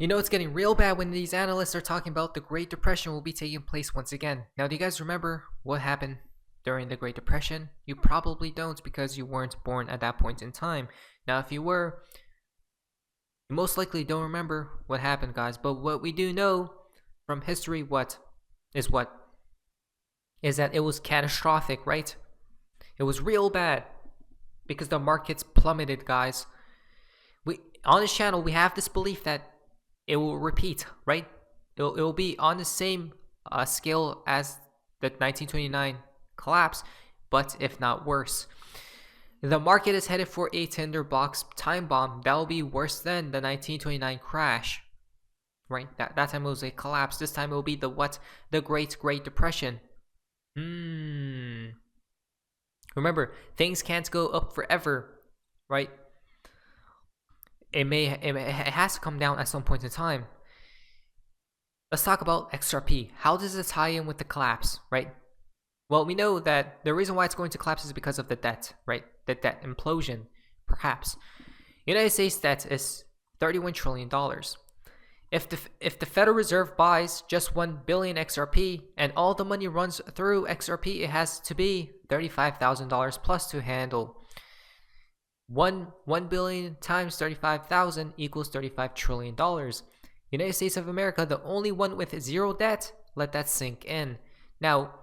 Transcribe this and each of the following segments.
You know, it's getting real bad when these analysts are talking about the Great Depression will be taking place once again. Now, do you guys remember what happened during the Great Depression? You probably don't because you weren't born at that point in time. Now, if you were, you most likely don't remember what happened, guys. But what we do know from history, what is that it was catastrophic, right? It was real bad because the markets plummeted, guys. On this channel, we have this belief that it will repeat, right? It will be on the same scale as the 1929 collapse, but if not worse. The market is headed for a tinderbox time bomb that will be worse than the 1929 crash, right? That time it was a collapse. This time it will be the Great Depression. Remember, things can't go up forever, right? It has to come down at some point in time. Let's talk about XRP. How does it tie in with the collapse, right? Well, we know that the reason why it's going to collapse is because of the debt, right? The debt implosion, perhaps. United States debt is $31 trillion. If the Federal Reserve buys just 1 billion XRP and all the money runs through XRP, it has to be $35,000 plus to handle. 1 billion times 35,000 equals $35 trillion. United States of America, the only one with zero debt. Let that sink in. Now,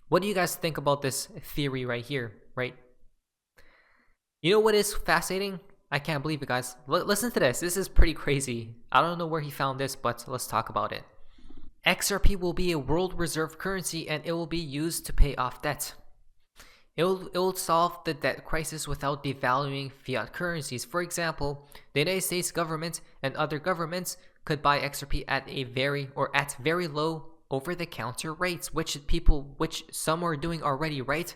what do you guys think about this theory right here, right? You know what is fascinating? I can't believe it, guys. Listen to this. This is pretty crazy. I don't know where he found this, but let's talk about it. XRP will be a world reserve currency and it will be used to pay off debt. It will solve the debt crisis without devaluing fiat currencies. For example, the United States government and other governments could buy XRP at very low over-the-counter rates, which some are doing already, right?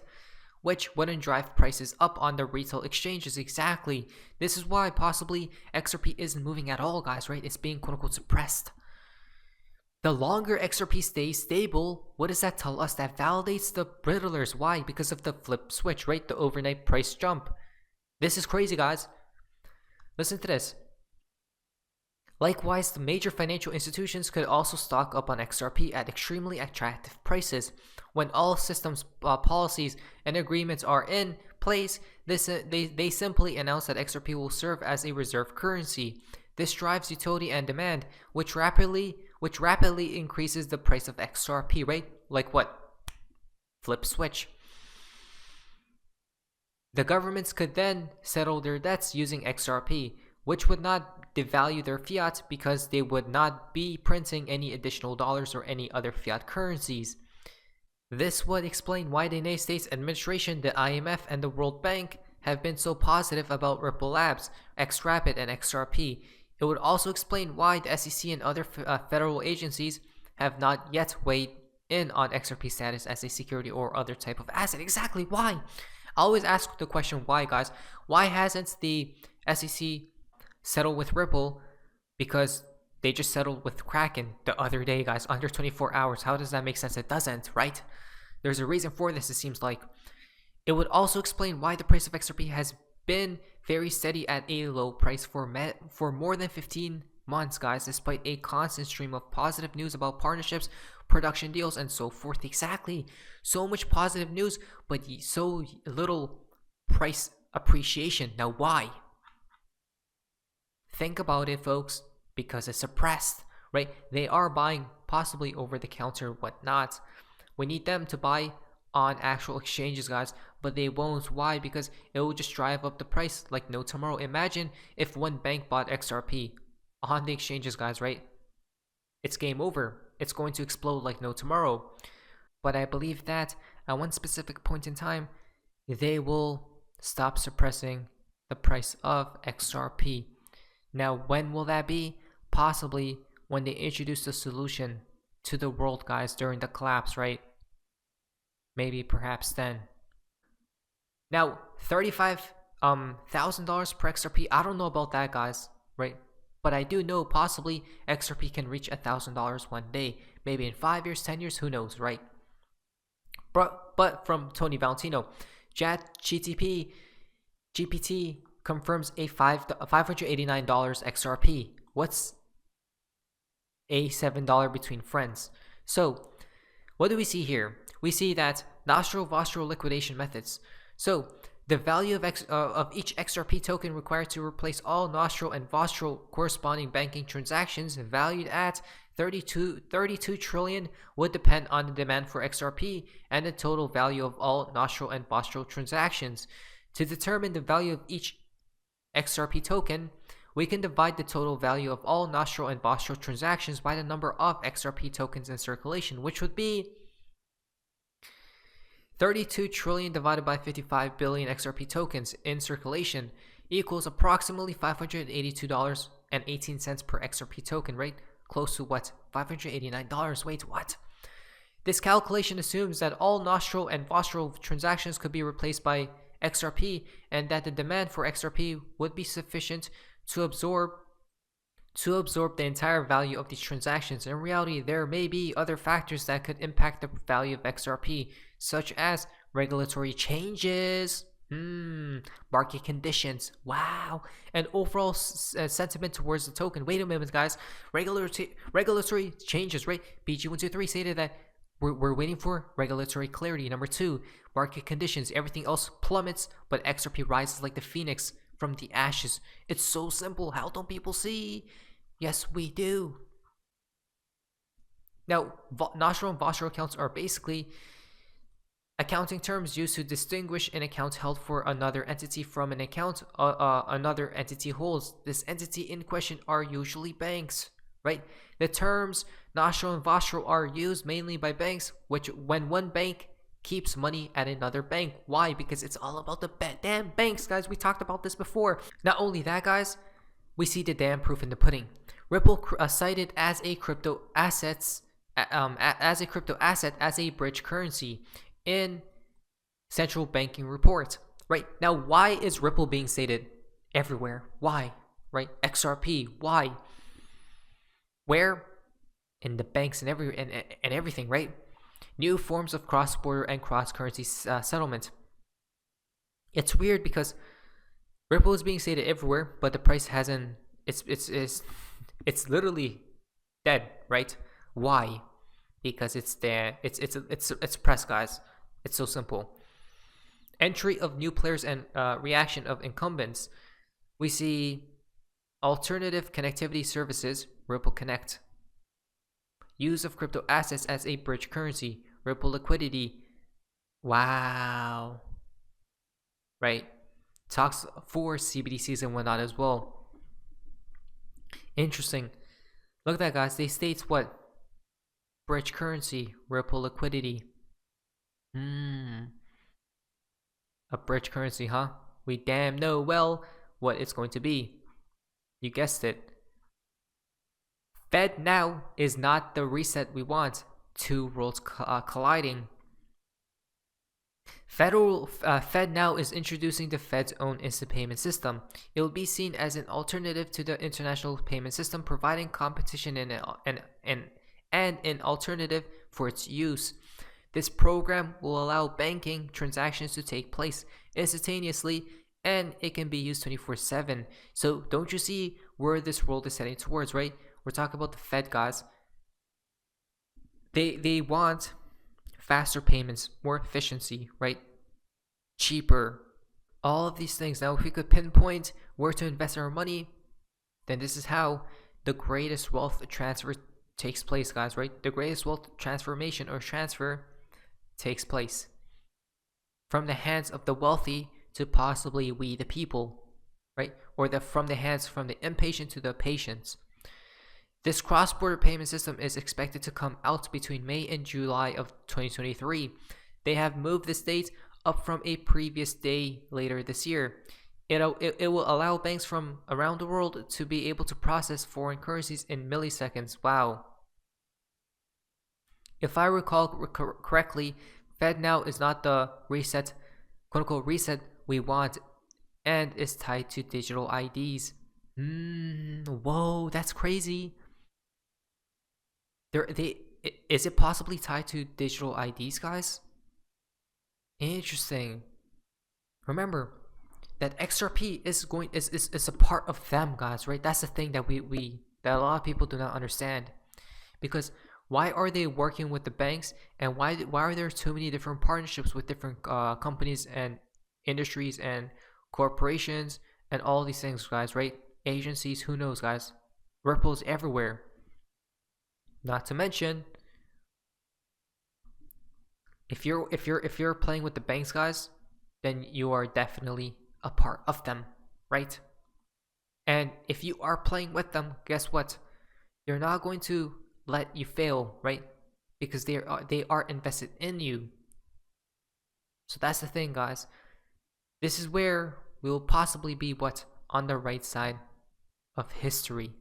Which wouldn't drive prices up on the retail exchanges. Exactly. This is why possibly XRP isn't moving at all, guys, right? It's being quote-unquote suppressed. The longer XRP stays stable, what does that tell us? That validates the brittlers. Why? Because of the flip switch, right? The overnight price jump. This is crazy, guys. Listen to this. Likewise, the major financial institutions could also stock up on XRP at extremely attractive prices. When all systems, policies, and agreements are in place, they simply announce that XRP will serve as a reserve currency. This drives utility and demand, which rapidly increases the price of XRP, right? Like what? Flip switch. The governments could then settle their debts using XRP, which would not devalue their fiat because they would not be printing any additional dollars or any other fiat currencies. This would explain why the United States administration, the IMF, and the World Bank have been so positive about Ripple Labs, XRapid, and XRP. It would also explain why the SEC and other federal agencies have not yet weighed in on XRP status as a security or other type of asset. Exactly why? I always ask the question why, guys. Why hasn't the SEC settled with Ripple? Because they just settled with Kraken the other day, guys, under 24 hours. How does that make sense? It doesn't, right? There's a reason for this, it seems like. It would also explain why the price of XRP has been very steady at a low price for more than 15 months, guys, despite a constant stream of positive news about partnerships, production deals, and so forth. Exactly. So much positive news, but so little price appreciation. Now, why? Think about it, folks. Because it's suppressed, right? They are buying possibly over the counter, whatnot. We need them to buy on actual exchanges, guys, but they won't. Why? Because it will just drive up the price like no tomorrow. Imagine if one bank bought XRP on the exchanges, guys, right? It's game over. It's going to explode like no tomorrow. But I believe that at one specific point in time, they will stop suppressing the price of XRP. Now, when will that be? Possibly when they introduce the solution to the world, guys, during the collapse, right? Maybe perhaps then. Now, $35,000 per XRP. I don't know about that, guys, right? But I do know possibly XRP can reach $1,000 one day. Maybe in 5 years, 10 years, who knows, right? But from Tony Valentino, GPT confirms a $589 XRP. What's a $7 between friends? So what do we see here? We see that nostril-vostral liquidation methods. So the value of each XRP token required to replace all nostril and vostral corresponding banking transactions valued at 32 trillion would depend on the demand for XRP and the total value of all nostril and vostral transactions. To determine the value of each XRP token, we can divide the total value of all nostril and vostral transactions by the number of XRP tokens in circulation, which would be 32 trillion divided by 55 billion XRP tokens in circulation equals approximately $582.18 per XRP token, right? Close to what? $589. Wait, what? This calculation assumes that all nostril and vostral transactions could be replaced by XRP and that the demand for XRP would be sufficient to absorb the entire value of these transactions. In reality, there may be other factors that could impact the value of XRP, such as regulatory changes, market conditions, wow, and overall sentiment towards the token. Wait a minute, guys. Regulatory changes, right? BG123 stated that we're waiting for regulatory clarity. Number 2, market conditions. Everything else plummets, but XRP rises like the phoenix from the ashes. It's so simple. How don't people see? Yes, we do. Now, nostril and vostral accounts are basically accounting terms used to distinguish an account held for another entity from an account another entity holds. This entity in question are usually banks, right? The terms nostril and vostral are used mainly by banks, which when one bank keeps money at another bank. Why? Because it's all about the damn banks, guys. We talked about this before. Not only that, guys, we see the damn proof in the pudding. Ripple cited as a crypto asset as a bridge currency in central banking report. Right now, why is Ripple being stated everywhere? Why? Right? XRP. Why? Where? In the banks and everything. Right? New forms of cross-border and cross-currency settlement. It's weird because Ripple is being stated everywhere, but the price hasn't. It's literally dead, right? Why? Because it's there. It's press, guys. It's so simple. Entry of new players and reaction of incumbents. We see alternative connectivity services, Ripple Connect. Use of crypto assets as a bridge currency, Ripple liquidity. Wow. Right. Talks for CBDCs and whatnot as well. Interesting. Look at that, guys. They states what? Bridge currency, Ripple liquidity. A bridge currency, huh? We damn know well what it's going to be. You guessed it. Fed now is not the reset we want. Two worlds colliding. Fed now is introducing the Fed's own instant payment system. It will be seen as an alternative to the international payment system, providing competition and an alternative for its use. This program will allow banking transactions to take place instantaneously, and it can be used 24/7. So don't you see where this world is heading towards, right? We're talking about the Fed, guys. They want faster payments, more efficiency, right? Cheaper, all of these things. Now, if we could pinpoint where to invest our money, then this is how the greatest wealth transfer takes place, guys, right? The greatest wealth transformation or transfer takes place from the hands of the wealthy to possibly we the people, right? Or from the impatient to the patients. This cross-border payment system is expected to come out between May and July of 2023. They have moved this date up from a previous day later this year. It will allow banks from around the world to be able to process foreign currencies in milliseconds. Wow. If I recall correctly, FedNow is not the reset, quote-unquote reset we want, and is tied to digital IDs. Whoa, that's crazy. Is it possibly tied to digital IDs, guys? Interesting. Remember that XRP is a part of them, guys, right? That's the thing that we that a lot of people do not understand. Because why are they working with the banks, and why are there so many different partnerships with different companies and industries and corporations and all these things, guys, right? Agencies, who knows, guys? Ripples everywhere. Not to mention, if you're playing with the banks, guys, then you are definitely a part of them, right? And if you are playing with them, guess what? They're not going to let you fail, right? Because they are invested in you. So that's the thing, guys. This is where we will possibly be what, on the right side of history.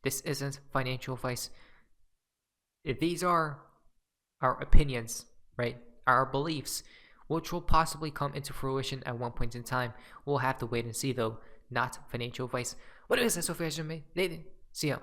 This isn't financial advice. These are our opinions, right? Our beliefs, which will possibly come into fruition at one point in time. We'll have to wait and see, though. Not financial advice. What is this? See ya.